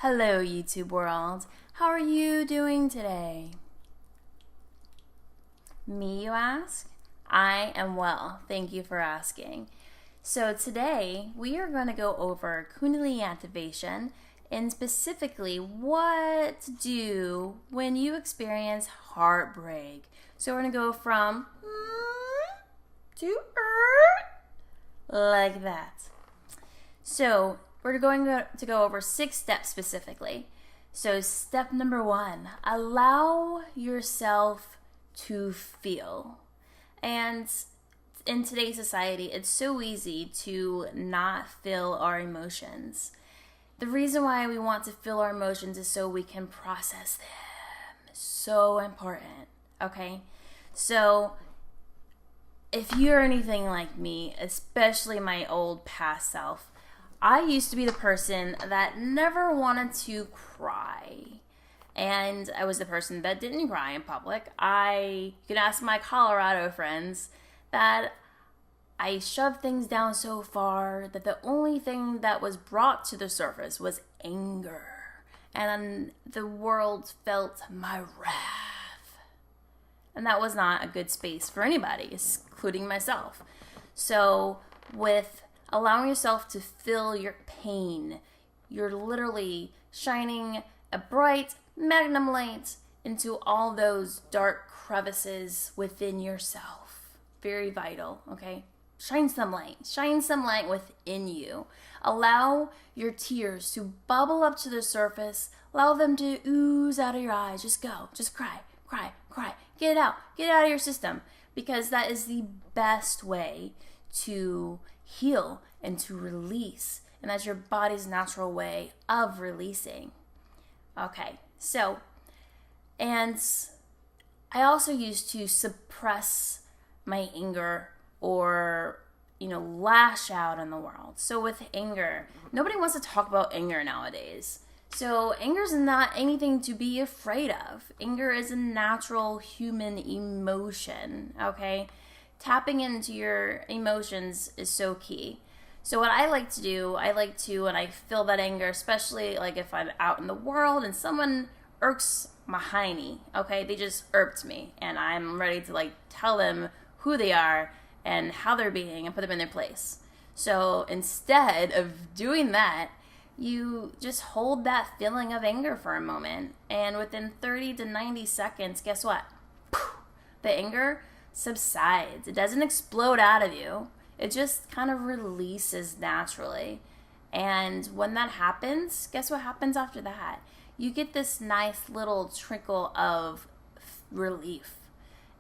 Hello, YouTube world. How are you doing today? Me, you ask? I am well. Thank you for asking. So today we are going to go over Kundalini activation and specifically what to do when you experience heartbreak. So we're going to go from to like that. So we're going to go over 6 steps specifically. So step number 1, allow yourself to feel. And in today's society, it's so easy to not feel our emotions. The reason why we want to feel our emotions is so we can process them. So important, okay? So if you're anything like me, especially my old past self, I used to be the person that never wanted to cry. And I was the person that didn't cry in public. You can ask my Colorado friends that I shoved things down so far that the only thing that was brought to the surface was anger. And the world felt my wrath. And that was not a good space for anybody, including myself. So with allowing yourself to feel your pain, you're literally shining a bright magnum light into all those dark crevices within yourself. Very vital, okay? Shine some light within you. Allow your tears to bubble up to the surface. Allow them to ooze out of your eyes. Just go, just cry. Get it out of your system, because that is the best way to heal and to release, and that's your body's natural way of releasing. Okay, so, and I also used to suppress my anger or, lash out in the world. So with anger, nobody wants to talk about anger nowadays. So anger is not anything to be afraid of. Anger is a natural human emotion, okay? Tapping into your emotions is so key. So what I like to do, when I feel that anger, especially like if I'm out in the world and someone irks my hiney, okay? They just irked me and I'm ready to tell them who they are and how they're being and put them in their place. So instead of doing that, you just hold that feeling of anger for a moment. And within 30 to 90 seconds, guess what? The anger subsides. It doesn't explode out of you. It just kind of releases naturally. And when that happens, guess what happens after that? You get this nice little trickle of relief.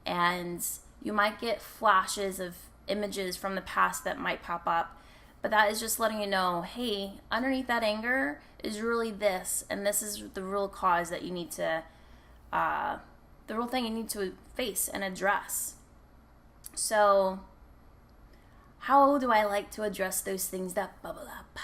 And you might get flashes of images from the past that might pop up. But that is just letting you know, hey, underneath that anger is really this. And this is the real cause that you need to, the real thing you need to face and address. So how do I like to address those things that bubble up?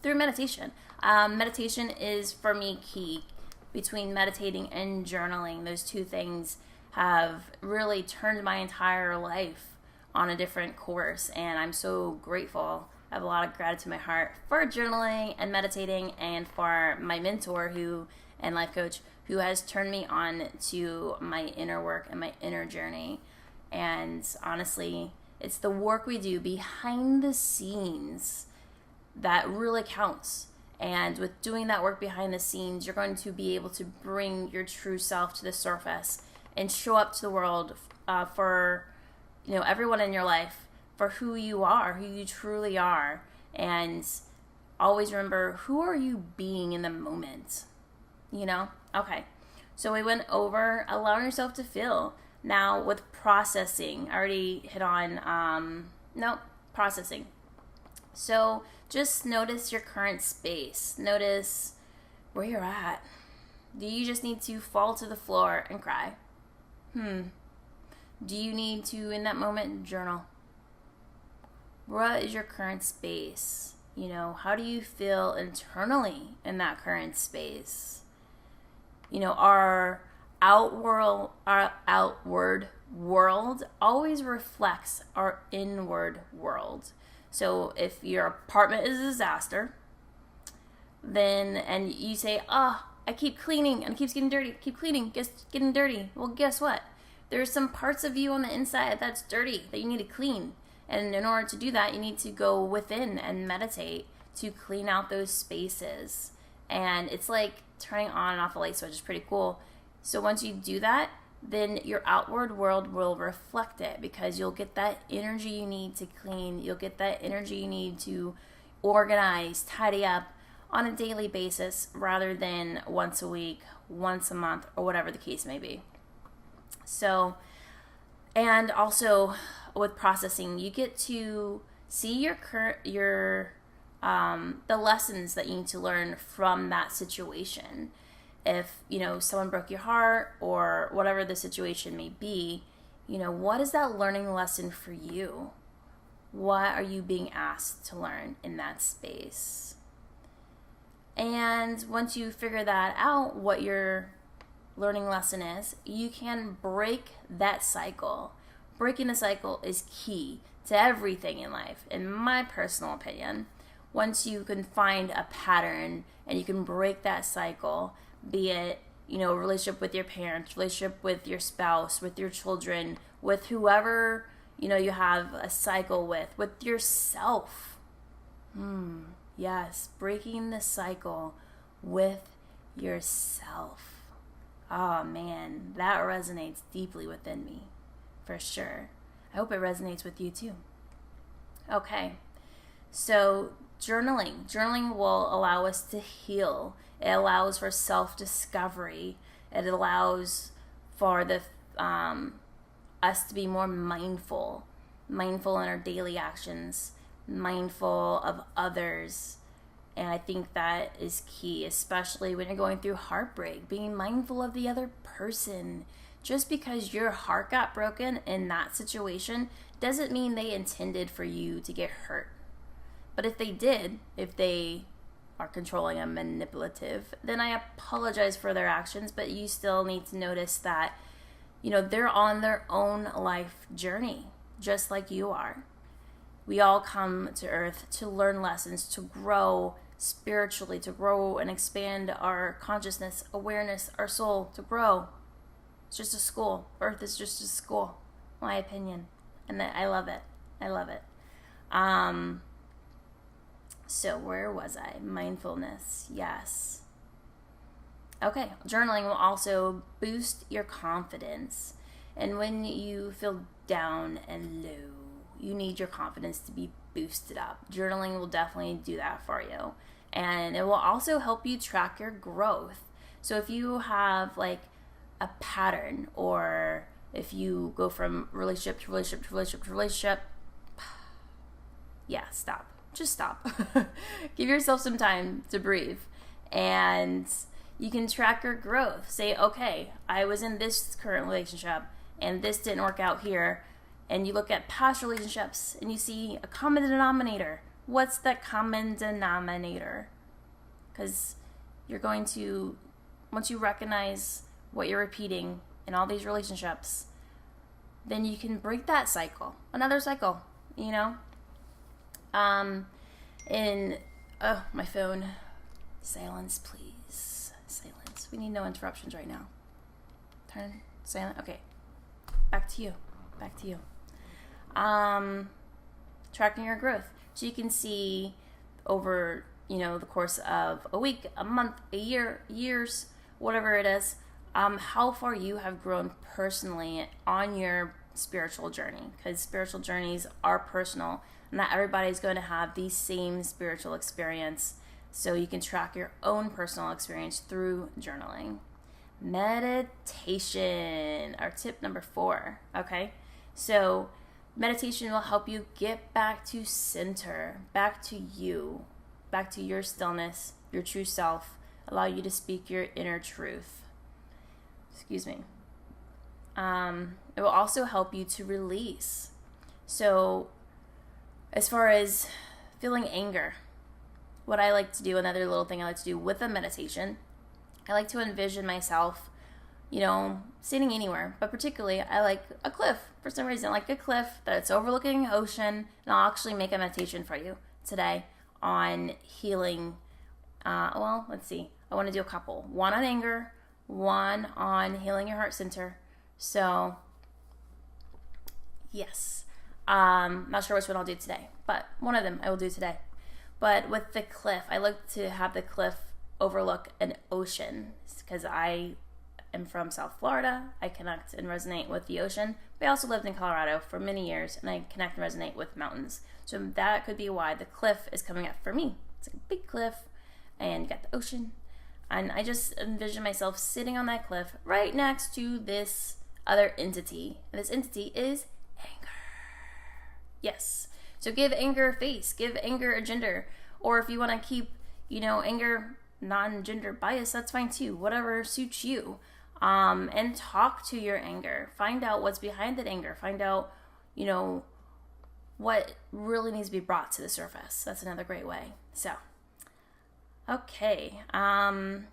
Through meditation. Meditation is, for me, key. Between meditating and journaling, those two things have really turned my entire life on a different course. And I'm so grateful. I have a lot of gratitude in my heart for journaling and meditating, and for my mentor and life coach who has turned me on to my inner work and my inner journey. And honestly, it's the work we do behind the scenes that really counts. And with doing that work behind the scenes, you're going to be able to bring your true self to the surface and show up to the world for everyone in your life for who you are, who you truly are. And always remember, who are you being in the moment? Okay. So we went over allowing yourself to feel. Now with processing, I already hit on, processing. So just notice your current space. Notice where you're at. Do you just need to fall to the floor and cry? Do you need to, in that moment, journal? What is your current space? How do you feel internally in that current space? Our outward world always reflects our inward world. So if your apartment is a disaster, then, and you say, oh, I keep cleaning and it keeps getting dirty, keep cleaning, getting dirty. Well, guess what? There's some parts of you on the inside that's dirty that you need to clean. And in order to do that, you need to go within and meditate to clean out those spaces. And it's like turning on and off a light switch. It's pretty cool. So once you do that, then your outward world will reflect it, because you'll get that energy you need to clean. You'll get that energy you need to organize, tidy up on a daily basis, rather than once a week, once a month, or whatever the case may be. So, and also with processing, you get to see the lessons that you need to learn from that situation. If, someone broke your heart or whatever the situation may be, what is that learning lesson for you? What are you being asked to learn in that space? And once you figure that out, what your learning lesson is, you can break that cycle. Breaking the cycle is key to everything in life, in my personal opinion. Once you can find a pattern and you can break that cycle, be it, a relationship with your parents, relationship with your spouse, with your children, with whoever, you have a cycle with yourself. Yes, breaking the cycle with yourself. Oh man, that resonates deeply within me, for sure. I hope it resonates with you too. Okay, so journaling will allow us to heal. It allows for self-discovery. It allows for us to be more mindful in our daily actions, mindful of others. And I think that is key, especially when you're going through heartbreak, being mindful of the other person. Just because your heart got broken in that situation doesn't mean they intended for you to get hurt. But if they did, if they are controlling and manipulative, then I apologize for their actions, but you still need to notice that, they're on their own life journey, just like you are. We all come to Earth to learn lessons, to grow spiritually, to grow and expand our consciousness, awareness, our soul, to grow. It's just a school. Earth is just a school, my opinion. And I love it. I love it. So where was I? Mindfulness. Yes. Okay. Journaling will also boost your confidence. And when you feel down and low, you need your confidence to be boosted up. Journaling will definitely do that for you. And it will also help you track your growth. So if you have like a pattern, or if you go from relationship to relationship to relationship to relationship, yeah, stop. Just stop. Give yourself some time to breathe. And you can track your growth. Say, okay, I was in this current relationship and this didn't work out here. And you look at past relationships and you see a common denominator. What's that common denominator? Because you're going to, once you recognize what you're repeating in all these relationships, then you can break that cycle. Another cycle, my phone. Silence, please. Silence. We need no interruptions right now. Turn silent. Okay. Back to you. Tracking your growth. So you can see over, the course of a week, a month, a year, years, whatever it is, how far you have grown personally on your spiritual journey. Because spiritual journeys are personal. Not everybody's going to have the same spiritual experience. So you can track your own personal experience through journaling. Meditation, our tip number 4. Okay. So meditation will help you get back to center, back to you, back to your stillness, your true self, allow you to speak your inner truth. Excuse me. It will also help you to release. So as far as feeling anger, what I like to do, another little thing I like to do with a meditation, I like to envision myself, sitting anywhere, but particularly I like a cliff. For some reason, I like a cliff that's overlooking the ocean, and I'll actually make a meditation for you today on healing Well, let's see. I want to do a couple. One on anger, one on healing your heart center. So, yes. Not sure which one I'll do today, but one of them I will do today. But with the cliff, I like to have the cliff overlook an ocean because I am from South Florida. I connect and resonate with the ocean, but I also lived in Colorado for many years, and I connect and resonate with mountains. So that could be why the cliff is coming up for me. It's like a big cliff, and you got the ocean, and I just envision myself sitting on that cliff right next to this other entity, and this entity is anger. Yes. So give anger a face, give anger a gender, or if you want to keep, anger non-gender bias, that's fine too. Whatever suits you. And talk to your anger. Find out what's behind that anger. Find out, what really needs to be brought to the surface. That's another great way. So, okay. And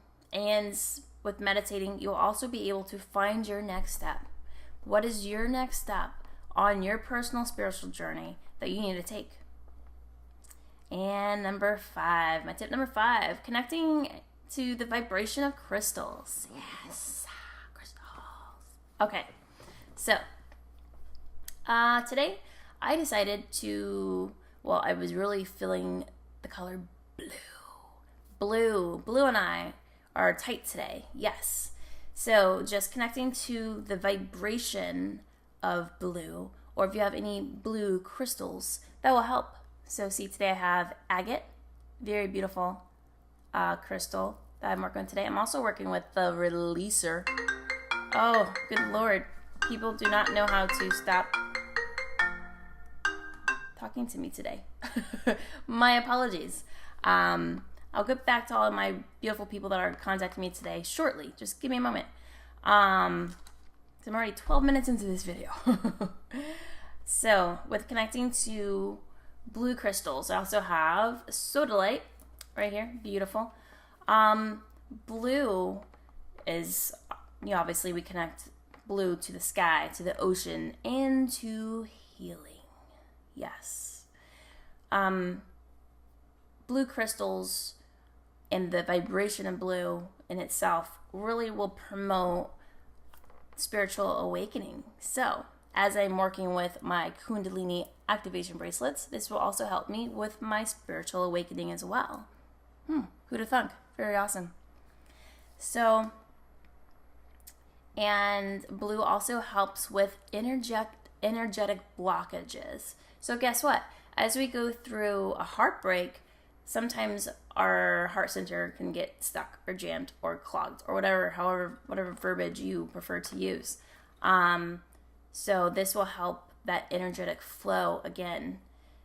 with meditating, you'll also be able to find your next step. What is your next step on your personal spiritual journey that you need to take? And number 5, my tip number 5, connecting to the vibration of crystals. Yes, crystals. Okay, so today I decided to, I was really feeling the color blue. Blue and I are tight today, yes. So just connecting to the vibration of blue, or if you have any blue crystals, that will help. So see, today I have agate, very beautiful crystal that I'm working with today. I'm also working with the Releasor. Oh, good Lord. People do not know how to stop talking to me today. My apologies. I'll get back to all of my beautiful people that are contacting me today shortly. Just give me a moment. I'm already 12 minutes into this video. So, with connecting to blue crystals, I also have sodalite right here. Beautiful. Blue is, obviously we connect blue to the sky, to the ocean, and to healing. Yes. Blue crystals and the vibration of blue in itself really will promote spiritual awakening. So, as I'm working with my Kundalini activation bracelets, this will also help me with my spiritual awakening as well. Who'd have thunk? Very awesome. So, and blue also helps with energetic blockages. So guess what? As we go through a heartbreak, sometimes our heart center can get stuck or jammed or clogged or whatever verbiage you prefer to use. So this will help that energetic flow again.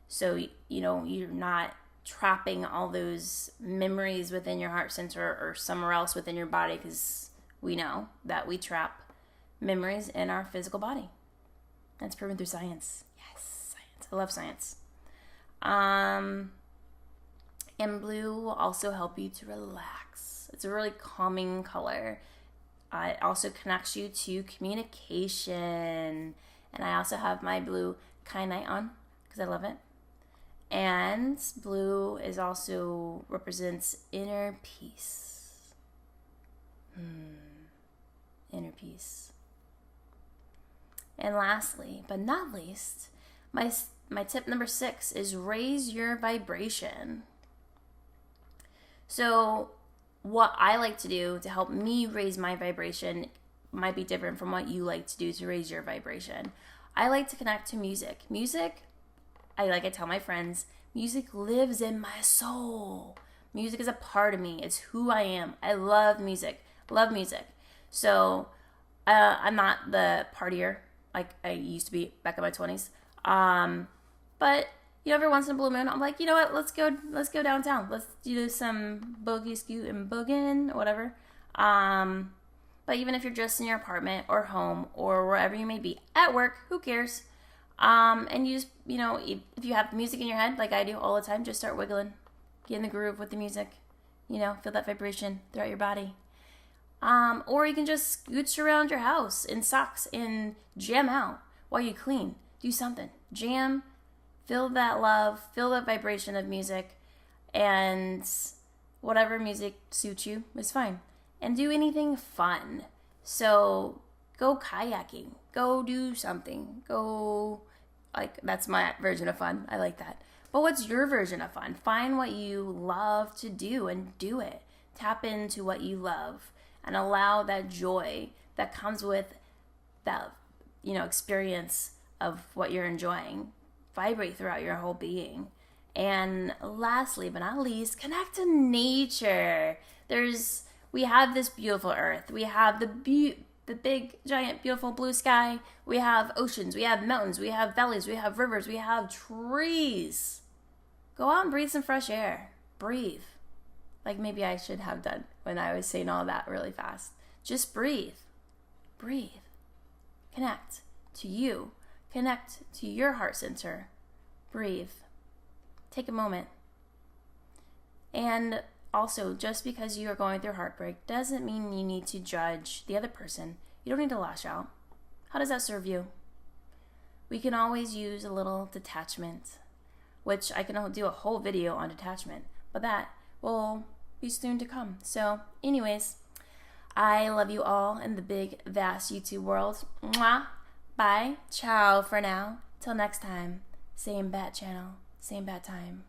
So, you're not trapping all those memories within your heart center or somewhere else within your body, because we know that we trap memories in our physical body. That's proven through science. Yes, science. I love science. And blue will also help you to relax. It's a really calming color. It also connects you to communication. And I also have my blue kyanite on because I love it. And blue is also represents inner peace. Inner peace. And lastly, but not least, my tip number 6 is raise your vibration. So what I like to do to help me raise my vibration might be different from what you like to do to raise your vibration. I like to connect to music. I tell my friends, music lives in my soul. Music is a part of me. It's who I am. I love music. So I'm not the partier like I used to be back in my 20s. But every once in a blue moon, I'm like, you know what? Let's go downtown. Let's do some boogie, scoot, and boogin, whatever. But even if you're just in your apartment or home or wherever you may be, at work, who cares? And you just, if you have music in your head, like I do all the time, just start wiggling. Get in the groove with the music. Feel that vibration throughout your body. Or you can just scooch around your house in socks and jam out while you clean. Do something. Jam. Feel that love. Feel that vibration of music. And whatever music suits you is fine. And do anything fun. So go kayaking, go do something, go, like, that's my version of fun. I like that. But what's your version of fun? Find what you love to do and do it. Tap into what you love and allow that joy that comes with that, experience of what you're enjoying vibrate throughout your whole being. And lastly, but not least, connect to nature. We have this beautiful earth. We have the big, giant, beautiful blue sky. We have oceans. We have mountains. We have valleys. We have rivers. We have trees. Go out and breathe some fresh air. Breathe. Like maybe I should have done when I was saying all that really fast. Just breathe. Breathe. Connect to you. Connect to your heart center. Breathe. Take a moment. And also, just because you are going through heartbreak doesn't mean you need to judge the other person. You don't need to lash out. How does that serve you? We can always use a little detachment, which I can do a whole video on detachment, but that will be soon to come. So anyways, I love you all in the big, vast YouTube world. Mwah. Bye. Ciao for now. Till next time. Same bat channel. Same bad time.